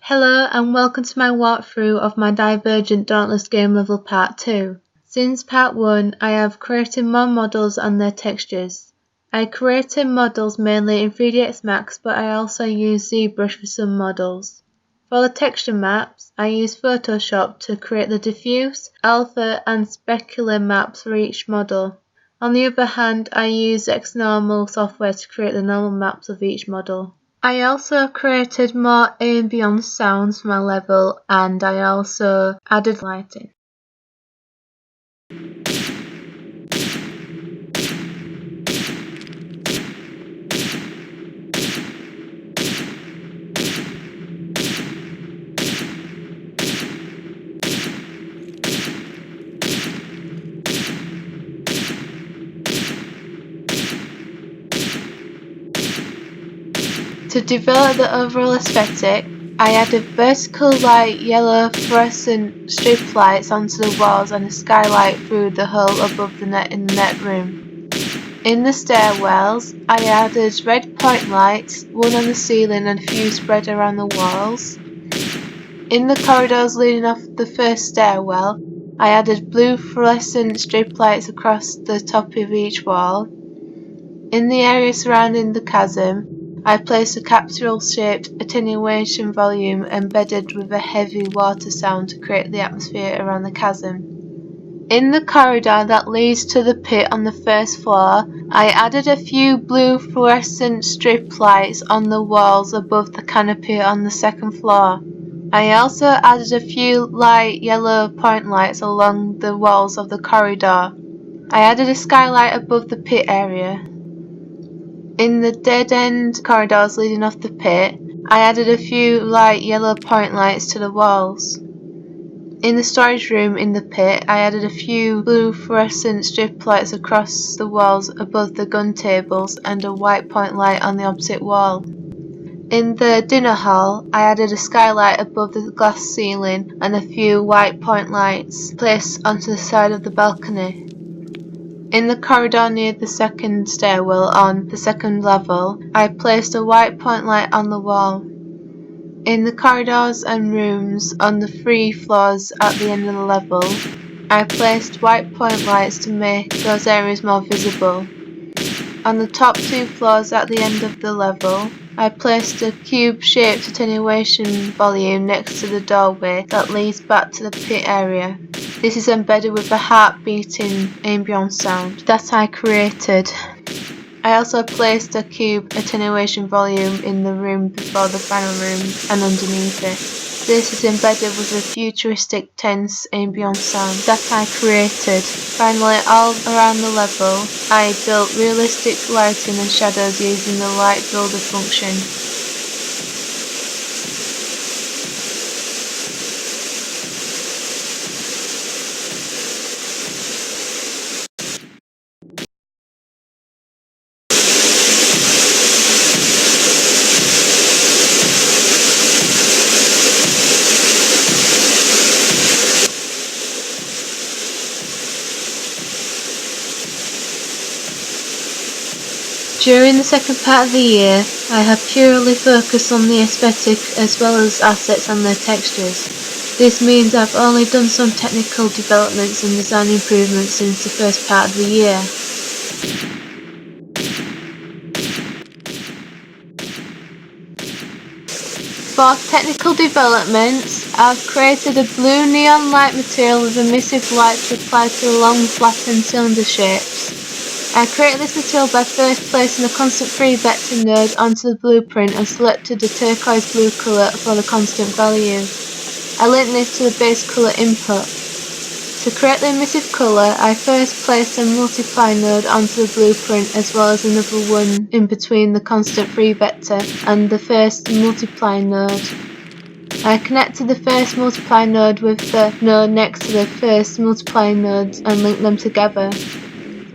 Hello and welcome to my walkthrough of my Divergent Dauntless game level part 2. Since part 1 I have created more models and their textures. I created models mainly in 3ds Max, but I also use ZBrush for some models. For the texture maps, I use Photoshop to create the diffuse, alpha and specular maps for each model. On the other hand, I use XNormal software to create the normal maps of each model. I also created more ambient sounds for my level, and I also added lighting. To develop the overall aesthetic, I added vertical light yellow fluorescent strip lights onto the walls and a skylight through the hole above the net in the net room. In the stairwells, I added red point lights, one on the ceiling and a few spread around the walls. In the corridors leading off the first stairwell, I added blue fluorescent strip lights across the top of each wall. In the area surrounding the chasm, I placed a capsule-shaped attenuation volume embedded with a heavy water sound to create the atmosphere around the chasm. In the corridor that leads to the pit on the first floor, I added a few blue fluorescent strip lights on the walls above the canopy on the second floor. I also added a few light yellow point lights along the walls of the corridor. I added a skylight above the pit area. In the dead-end corridors leading off the pit, I added a few light yellow point lights to the walls. In the storage room in the pit, I added a few blue fluorescent strip lights across the walls above the gun tables and a white point light on the opposite wall. In the dinner hall, I added a skylight above the glass ceiling and a few white point lights placed onto the side of the balcony. In the corridor near the second stairwell on the second level, I placed a white point light on the wall. In the corridors and rooms on the 3 floors at the end of the level, I placed white point lights to make those areas more visible. On the top 2 floors at the end of the level, I placed a cube-shaped attenuation volume next to the doorway that leads back to the pit area. This is embedded with a heart-beating ambient sound that I created. I also placed a cube attenuation volume in the room before the final room and underneath it. This is embedded with a futuristic tense ambient sound that I created. Finally, all around the level, I built realistic lighting and shadows using the light builder function. During the second part of the year, I have purely focused on the aesthetic as well as assets and their textures. This means I've only done some technical developments and design improvements since the first part of the year. For technical developments, I've created a blue neon light material with emissive light to apply to the long flattened cylinder shapes. I created this material by first placing a constant free vector node onto the blueprint and selected a turquoise blue colour for the constant value. I linked this to the base colour input. To create the emissive colour, I first placed a multiply node onto the blueprint as well as another one in between the constant free vector and the first multiply node. I connected the first multiply node with the node next to the first multiply node and linked them together.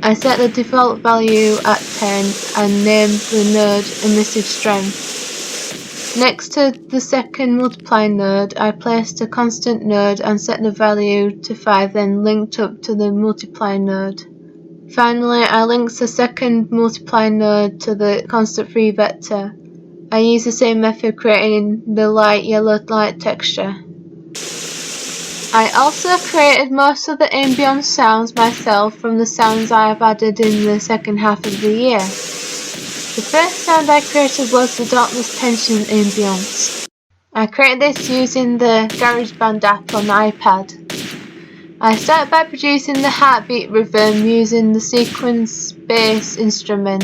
I set the default value at 10 and named the node emissive strength. Next to the second multiply node, I placed a constant node and set the value to 5, then linked up to the multiply node. Finally, I linked the second multiply node to the constant free vector. I used the same method creating the light yellow light texture. I also created most of the ambient sounds myself from the sounds I have added in the second half of the year. The first sound I created was the Dauntless tension ambience. I created this using the GarageBand app on the iPad. I started by producing the heartbeat rhythm using the sequence bass instrument.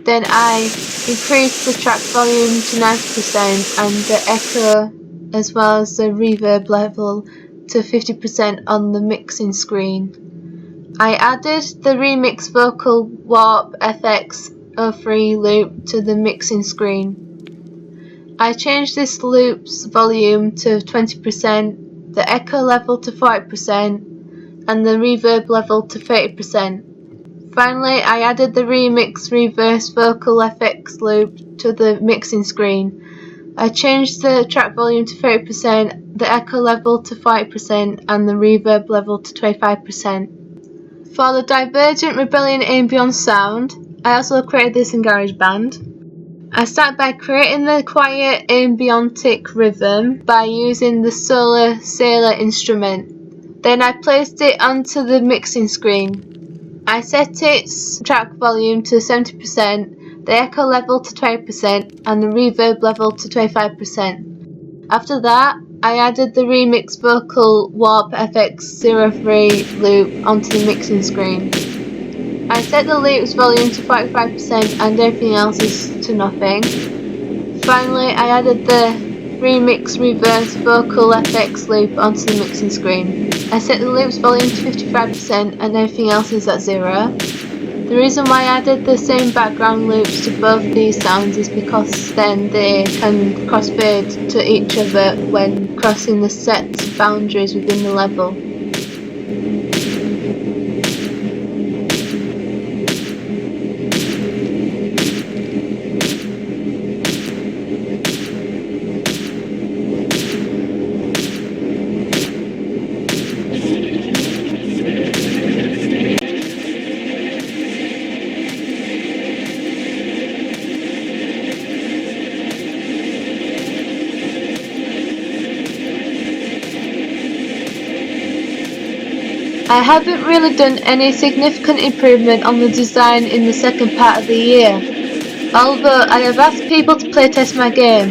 Then I increased the track volume to 90% and the echo as well as the reverb level to 50% on the mixing screen. I added the remix vocal warp FX03 loop to the mixing screen. I changed this loop's volume to 20%, the echo level to 40%, and the reverb level to 30%. Finally, I added the remix reverse vocal FX loop to the mixing screen. I changed the track volume to 30%, the echo level to 40%, and the reverb level to 25%. For the Divergent Rebellion ambient sound, I also created this in GarageBand. I started by creating the quiet ambientic rhythm by using the Solar Sailor instrument. Then I placed it onto the mixing screen. I set its track volume to 70%, the echo level to 20%, and the reverb level to 25%. After that, I added the remix vocal warp FX03 loop onto the mixing screen. I set the loop's volume to 45% and everything else is to nothing. Finally, I added the remix reverse vocal FX loop onto the mixing screen. I set the loop's volume to 55% and everything else is at 0. The reason why I added the same background loops to both these sounds is because then they can crossfade to each other when crossing the set boundaries within the level. I haven't really done any significant improvement on the design in the second part of the year, although I have asked people to playtest my game.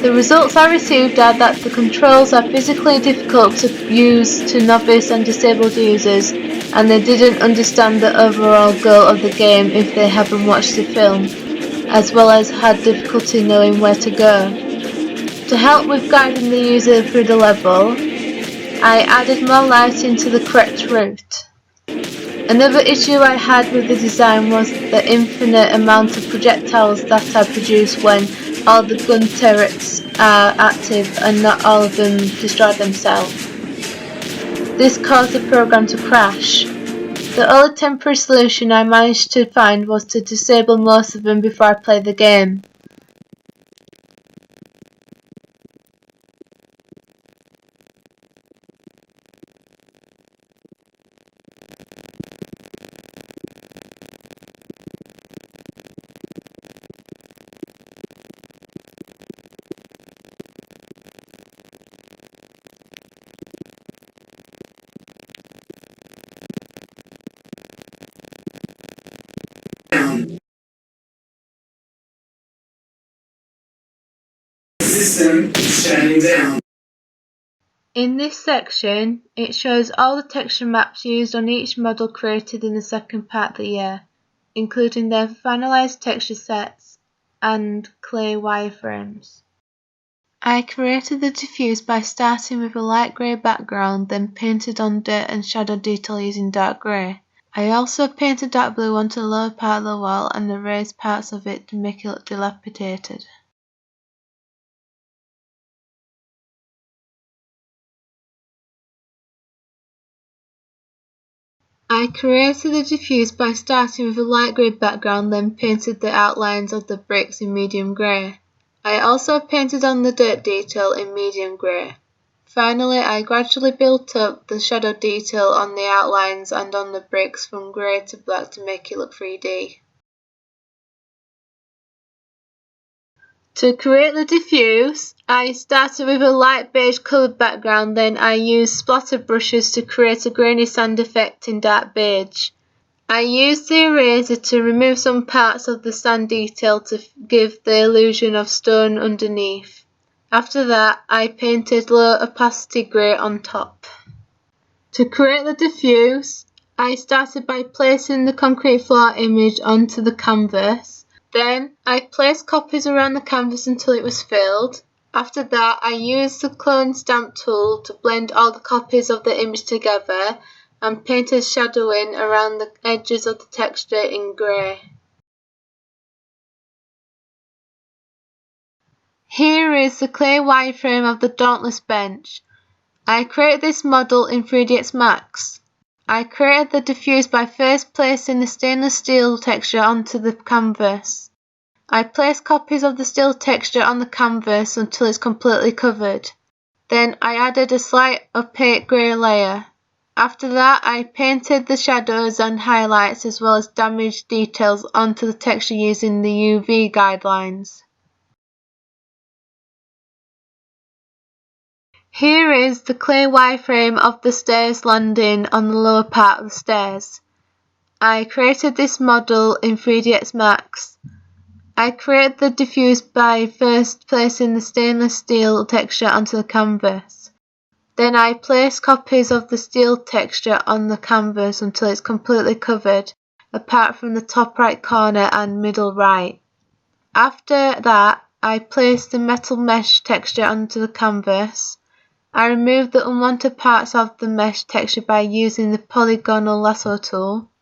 The results I received are that the controls are physically difficult to use to novice and disabled users, and they didn't understand the overall goal of the game if they haven't watched the film, as well as had difficulty knowing where to go. To help with guiding the user through the level, I added more lighting to the correct route. Another issue I had with the design was the infinite amount of projectiles that I produce when all the gun turrets are active and not all of them destroy themselves. This caused the program to crash. The only temporary solution I managed to find was to disable most of them before I played the game. System shutting down. In this section, it shows all the texture maps used on each model created in the second part of the year, including their finalized texture sets and clay wireframes. I created the diffuse by starting with a light grey background, then painted on dirt and shadow detail using dark grey. I also painted dark blue onto the lower part of the wall and the raised parts of it to make it look dilapidated. I created the diffuse by starting with a light grey background, then painted the outlines of the bricks in medium grey. I also painted on the dirt detail in medium grey. Finally, I gradually built up the shadow detail on the outlines and on the bricks from grey to black to make it look 3D. To create the diffuse, I started with a light beige coloured background, then I used splatter brushes to create a grainy sand effect in dark beige. I used the eraser to remove some parts of the sand detail to give the illusion of stone underneath. After that, I painted low opacity grey on top. To create the diffuse, I started by placing the concrete floor image onto the canvas. Then I placed copies around the canvas until it was filled. After that, I used the clone stamp tool to blend all the copies of the image together and painted shadowing around the edges of the texture in grey. Here is the clay wireframe of the Dauntless bench. I created this model in 3ds Max. I created the diffuse by first placing the stainless steel texture onto the canvas. I placed copies of the steel texture on the canvas until it's completely covered. Then I added a slight opaque grey layer. After that, I painted the shadows and highlights as well as damaged details onto the texture using the UV guidelines. Here is the clay wireframe of the stairs landing on the lower part of the stairs. I created this model in 3ds Max. I created the diffuse by first placing the stainless steel texture onto the canvas. Then I placed copies of the steel texture on the canvas until it's completely covered, apart from the top right corner and middle right. After that, I placed the metal mesh texture onto the canvas. I removed the unwanted parts of the mesh texture by using the polygonal lasso tool.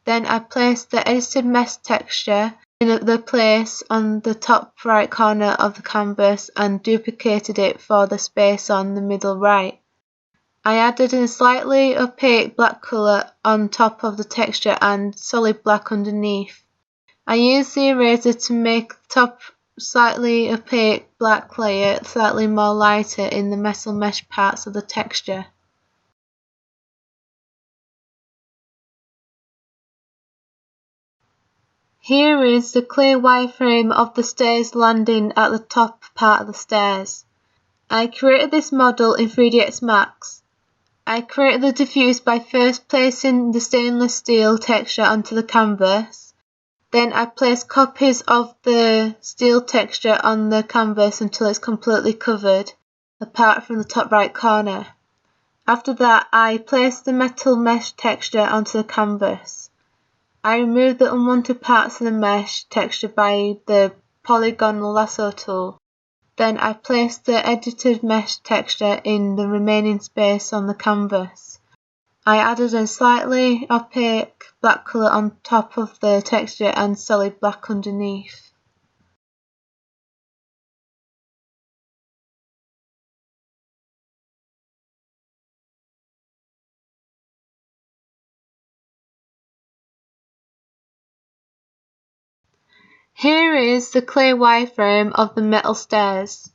Then I placed the edited mesh texture in the place on the top right corner of the canvas and duplicated it for the space on the middle right. I added a slightly opaque black colour on top of the texture and solid black underneath. I used the eraser to make the top slightly opaque black layer slightly more lighter in the metal mesh parts of the texture. Here is the clear wireframe of the stairs landing at the top part of the stairs. I created this model in 3ds Max. I created the diffuse by first placing the stainless steel texture onto the canvas. Then I placed copies of the steel texture on the canvas until it's completely covered, apart from the top right corner. After that, I placed the metal mesh texture onto the canvas. I removed the unwanted parts of the mesh texture by the polygonal lasso tool. Then I placed the edited mesh texture in the remaining space on the canvas. I added a slightly opaque black colour on top of the texture and solid black underneath. Here is the clay wireframe of the metal stairs.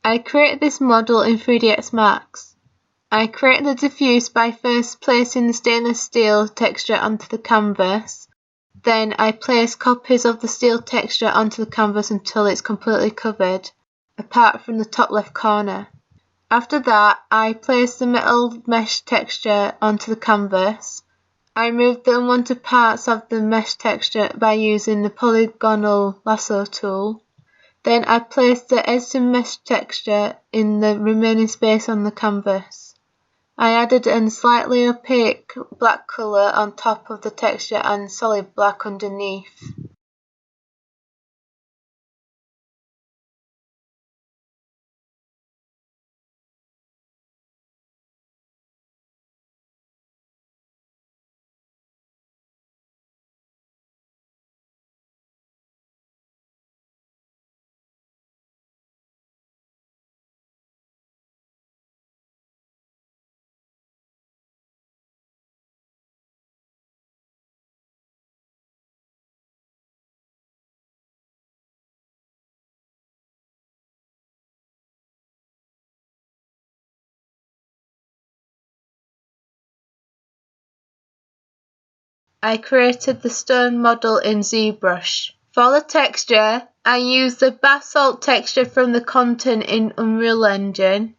I created this model in 3ds Max. I created the diffuse by first placing the stainless steel texture onto the canvas. Then I placed copies of the steel texture onto the canvas until it's completely covered, apart from the top left corner. After that, I placed the metal mesh texture onto the canvas. I removed the unwanted parts of the mesh texture by using the polygonal lasso tool. Then I placed the edited mesh texture in the remaining space on the canvas. I added a slightly opaque black colour on top of the texture and solid black underneath. I created the stone model in ZBrush. For the texture, I use the basalt texture from the content in Unreal Engine.